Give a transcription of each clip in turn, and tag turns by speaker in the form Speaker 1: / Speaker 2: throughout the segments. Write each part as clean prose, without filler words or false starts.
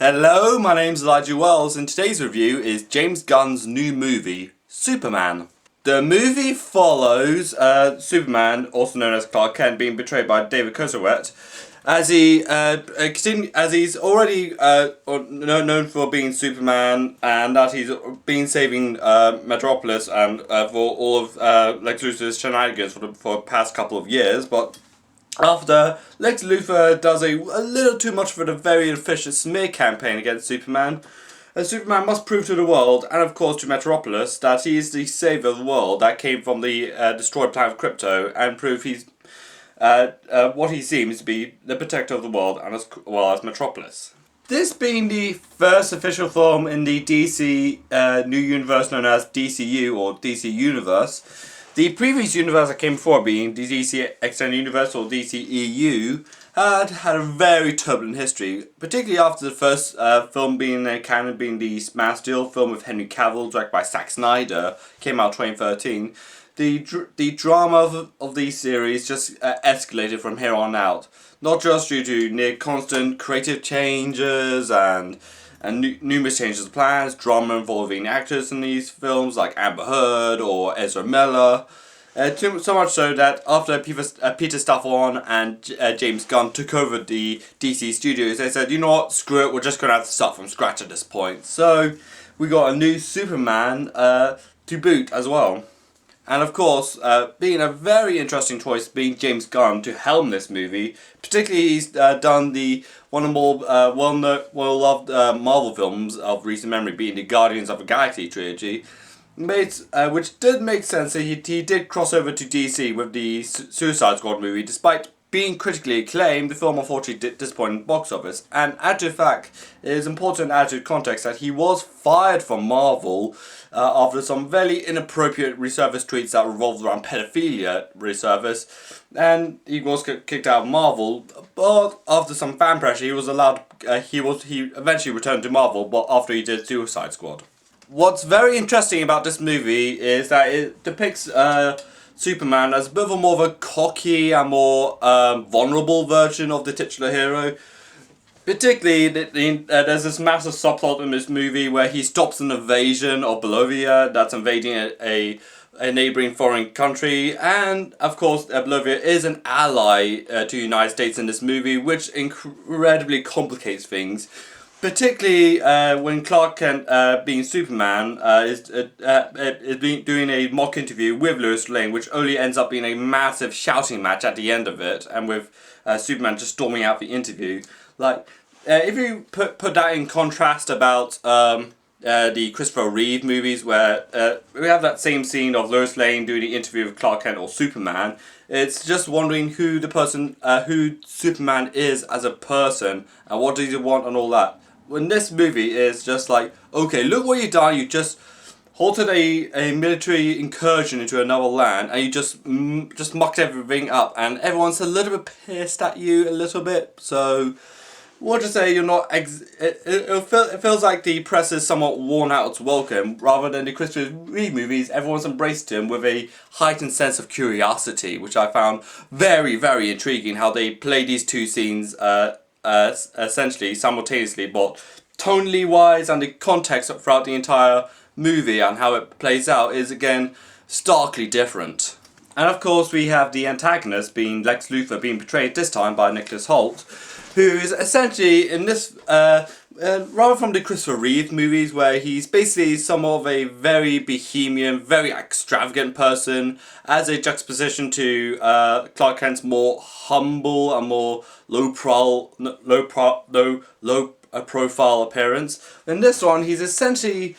Speaker 1: Hello, my name's Elijah Wells, and today's review is James Gunn's new movie, Superman. The movie follows Superman, also known as Clark Kent, being betrayed by David Cosowet, as he's already known for being Superman, and that he's been saving Metropolis and for all of Lex Luthor's shenanigans for the past couple of years, but after Lex Luthor does a little too much for the very efficient smear campaign against Superman, Superman must prove to the world, and of course to Metropolis, that he is the savior of the world that came from the destroyed planet of Crypto, and prove he's what he seems to be, the protector of the world, and as well as Metropolis. This being the first official film in the DC new universe known as DCU or DC Universe. The previous universe that came before, being the DC Extended Universe or DCEU, had a very turbulent history, particularly after the first film being canon, being the Man of Steel film with Henry Cavill, directed by Zack Snyder, came out 2013. The drama of these series just escalated from here on out, not just due to near constant creative changes and numerous changes of plans, drama involving actors in these films like Amber Heard or Ezra Miller. So much so that after Peter Safran and James Gunn took over the DC studios, they said, you know what, screw it, we're just going to have to start from scratch at this point. So we got a new Superman to boot as well. And of course, being a very interesting choice, being James Gunn to helm this movie. Particularly, he's done one of the more well-loved Marvel films of recent memory, being the Guardians of the Galaxy trilogy, which did make sense. He did cross over to DC with the Suicide Squad movie, despite being critically acclaimed. The film unfortunately did disappoint in the box office. And add to the fact, it is important to add to context that he was fired from Marvel after some very inappropriate resurfaced tweets that revolved around pedophilia resurfaced, and he was kicked out of Marvel. But after some fan pressure, he was allowed. He eventually returned to Marvel, but after he did Suicide Squad. What's very interesting about this movie is that it depicts Superman as a bit of more of a cocky and more vulnerable version of the titular hero. Particularly, there's this massive subplot in this movie where he stops an invasion of Bolivia that's invading a neighbouring foreign country, and of course Bolivia is an ally to the United States in this movie, which incredibly complicates things. Particularly when Clark Kent, being Superman, is doing a mock interview with Lois Lane, which only ends up being a massive shouting match at the end of it, and with Superman just storming out the interview. Like, if you put that in contrast about the Christopher Reeve movies, where we have that same scene of Lois Lane doing the interview with Clark Kent or Superman, it's just wondering who Superman is as a person and what does he want and all that. When this movie is just like, okay, look what you've done, you just halted a military incursion into another land, and you just mucked everything up, and everyone's a little bit pissed at you a little bit, so what to say, you're not it feels like the press is somewhat worn out its welcome, rather than the Christopher Reeve movies. Everyone's embraced him with a heightened sense of curiosity, which I found very, very intriguing, how they play these two scenes essentially simultaneously, but tonally wise and the context throughout the entire movie and how it plays out is again starkly different. And of course we have the antagonist, being Lex Luthor, being portrayed this time by Nicholas Hoult, who is essentially in this rather from the Christopher Reeve movies, where he's basically somewhat of a very bohemian, very extravagant person, as a juxtaposition to Clark Kent's more humble and more low profile appearance. In this one, he's essentially,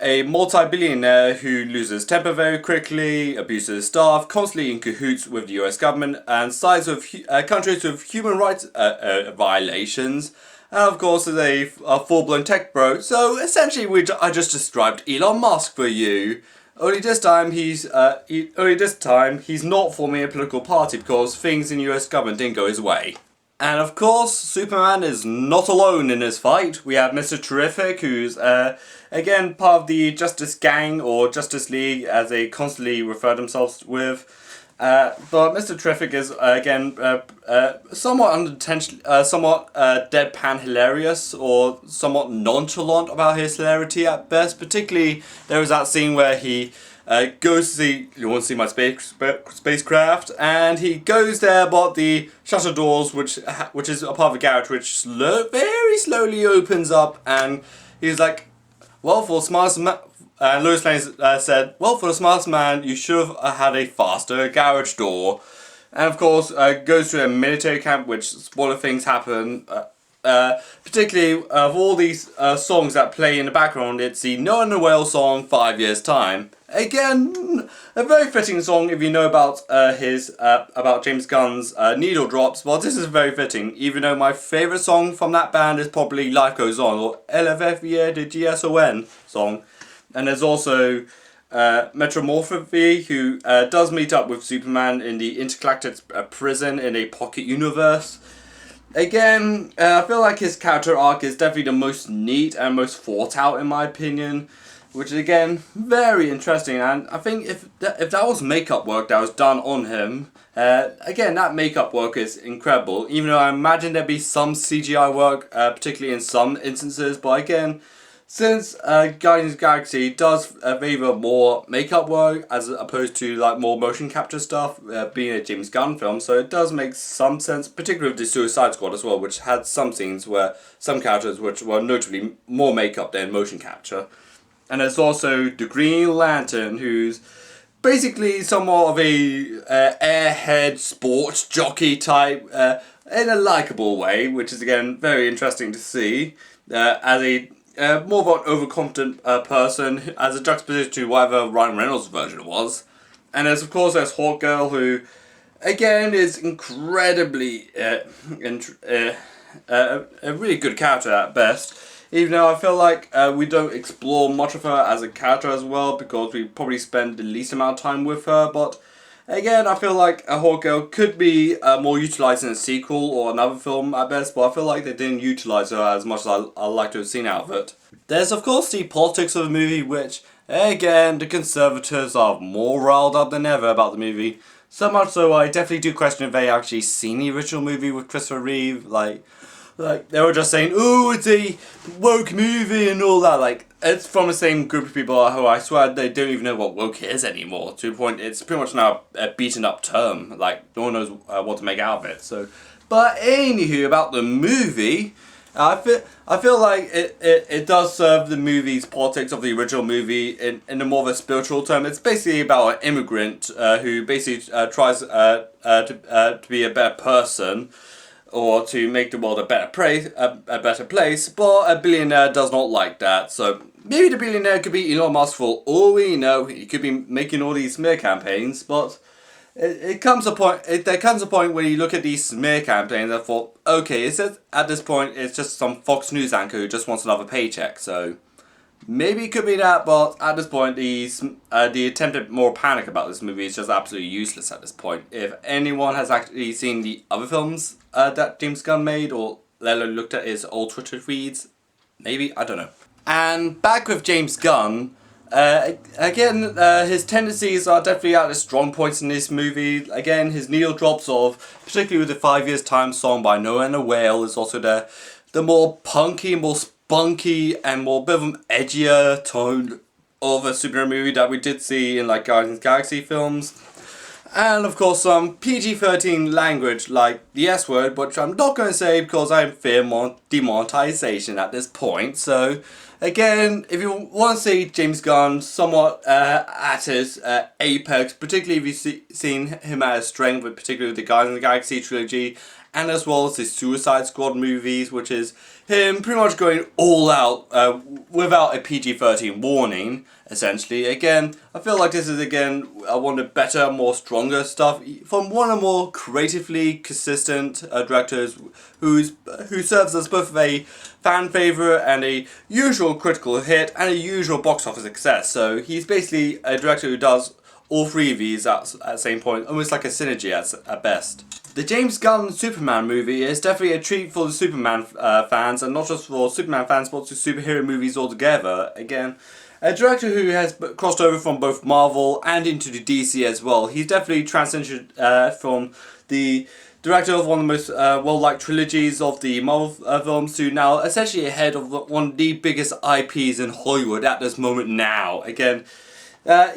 Speaker 1: a multi-billionaire who loses temper very quickly, abuses his staff, constantly in cahoots with the US government, and sides with countries with human rights violations. And of course is a full-blown tech bro. So essentially I just described Elon Musk for you. Only this time he's not forming a political party because things in the US government didn't go his way. And of course, Superman is not alone in this fight. We have Mr. Terrific, who's again part of the Justice Gang, or Justice League as they constantly refer themselves with. But Mr. Terrific is again somewhat somewhat deadpan hilarious, or somewhat nonchalant about his hilarity at best. Particularly, there was that scene where he goes to see, you want to see my spacecraft, and he goes there, but the shutter doors, which is a part of the garage, which very slowly opens up, and he's like, well, for smartest man. And Lois Lane said, well, for the smartest man, you should have had a faster garage door. And of course, goes to a military camp, which spoiler things happen. Particularly, of all these songs that play in the background, it's the Noah Noel song, 5 Years' Time. Again, a very fitting song if you know about about James Gunn's Needle Drops. Well, this is very fitting, even though my favourite song from that band is probably Life Goes On, or LFFE de GSON song. And there's also Metromorphy, who does meet up with Superman in the intergalactic prison in a pocket universe. Again, I feel like his character arc is definitely the most neat and most thought out in my opinion, which is again very interesting. And I think if that was makeup work that was done on him, again, that makeup work is incredible. Even though I imagine there'd be some CGI work, particularly in some instances, but again, since Guardians of the Galaxy does favour more makeup work as opposed to like more motion capture stuff, being a James Gunn film, so it does make some sense, particularly with the Suicide Squad as well, which had some scenes where some characters which were notably more makeup than motion capture. And there's also the Green Lantern, who's basically somewhat of a airhead sports jockey type, in a likeable way, which is again very interesting to see, as a more of an overconfident person, as a juxtaposition to whatever Ryan Reynolds' version was. And there's Hawk Girl, who again is incredibly a really good character at best. Even though I feel like we don't explore much of her as a character as well, because we probably spend the least amount of time with her. But again, I feel like a Hawk Girl could be more utilised in a sequel or another film at best, but I feel like they didn't utilise her as much as I'd like to have seen out of it. There's of course the politics of the movie, which, again, the Conservatives are more riled up than ever about the movie. So much so I definitely do question if they actually seen the original movie with Christopher Reeve. Like they were just saying, oh, it's a woke movie and all that. Like, it's from the same group of people who I swear they don't even know what woke is anymore. To the point, it's pretty much now a beaten up term. Like, no one knows what to make out of it. So, but anywho, about the movie, I feel like it does serve the movie's politics of the original movie in a more of a spiritual term. It's basically about an immigrant who basically tries to be a better person, or to make the world a better place, but a billionaire does not like that. So maybe the billionaire could be Elon Musk for all we know. He could be making all these smear campaigns, but there comes a point where you look at these smear campaigns and thought, okay, at this point it's just some Fox News anchor who just wants another paycheck. So maybe it could be that, but at this point, the attempted moral panic about this movie is just absolutely useless at this point. If anyone has actually seen the other films that James Gunn made, or let alone looked at his old Twitter feeds, maybe, I don't know. And back with James Gunn, again, his tendencies are definitely at the strong points in this movie. Again, his needle drops of, particularly with the 5 Years' Time song by Noah and a Whale, is also there. The more punky, more spunky, and more bit of an edgier tone of a superhero movie that we did see in like Guardians of the Galaxy films. And of course some PG-13 language like the S word, which I'm not going to say because I fear demonetization at this point. So again, if you want to see James Gunn somewhat at his apex, particularly if you've seen him at his strength, particularly with the Guardians of the Galaxy trilogy, and as well as the Suicide Squad movies, which is him pretty much going all out without a PG-13 warning, essentially. Again, I feel like this is, again, one of the better, more stronger stuff from one of the more creatively consistent directors who serves as both a fan favourite and a usual critical hit and a usual box office success. So he's basically a director who does all three of these at the same point, almost like a synergy at best. The James Gunn Superman movie is definitely a treat for the Superman fans, and not just for Superman fans, but to superhero movies altogether. Again, a director who has crossed over from both Marvel and into the DC as well. He's definitely transitioned from the director of one of the most well-liked trilogies of the Marvel films to now essentially ahead of one of the biggest IPs in Hollywood at this moment now. Again,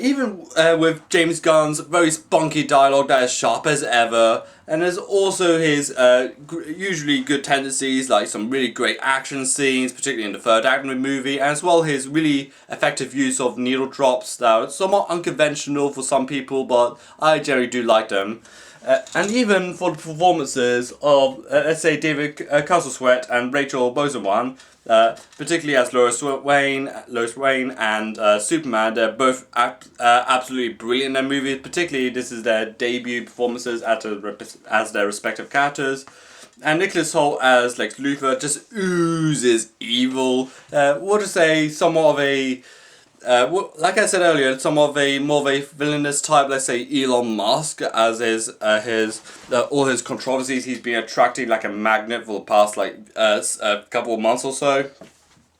Speaker 1: even with James Gunn's very spunky dialogue that is sharp as ever, and there's also his usually good tendencies, like some really great action scenes, particularly in the third act of the movie, as well his really effective use of needle drops that are somewhat unconventional for some people, but I generally do like them. And even for the performances of, let's say, David Castlesweat and Rachel Boseman, particularly as Lois Lane and Superman, they're both absolutely brilliant in their movies. Particularly, this is their debut performances as their respective characters. And Nicholas Hoult as Lex Luthor just oozes evil. What to say, somewhat of a... like I said earlier, somewhat of a more of a villainous type. Let's say Elon Musk, as is all his controversies he's been attracting like a magnet for the past a couple of months or so.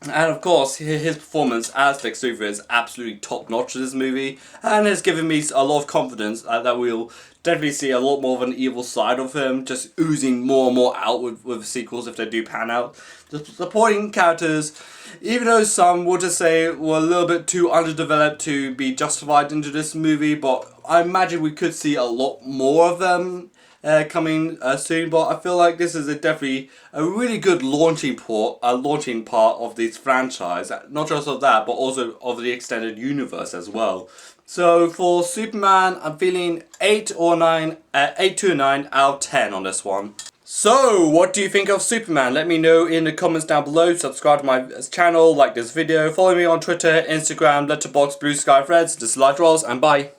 Speaker 1: And of course, his performance as Lex Luthor is absolutely top notch in this movie, and has given me a lot of confidence that we'll definitely see a lot more of an evil side of him, just oozing more and more out with sequels if they do pan out. The supporting characters, even though some would just say were a little bit too underdeveloped to be justified into this movie, but I imagine we could see a lot more of them coming soon. But I feel like this is definitely a really good launching part of this franchise, not just of that, but also of the extended universe as well. So for Superman, I'm feeling 8 to a 9 out of 10 on this one. So, what do you think of Superman? Let me know in the comments down below. Subscribe to my channel, like this video, follow me on Twitter, Instagram, Letterboxd, Blue Sky Threads, dislike rolls, and bye.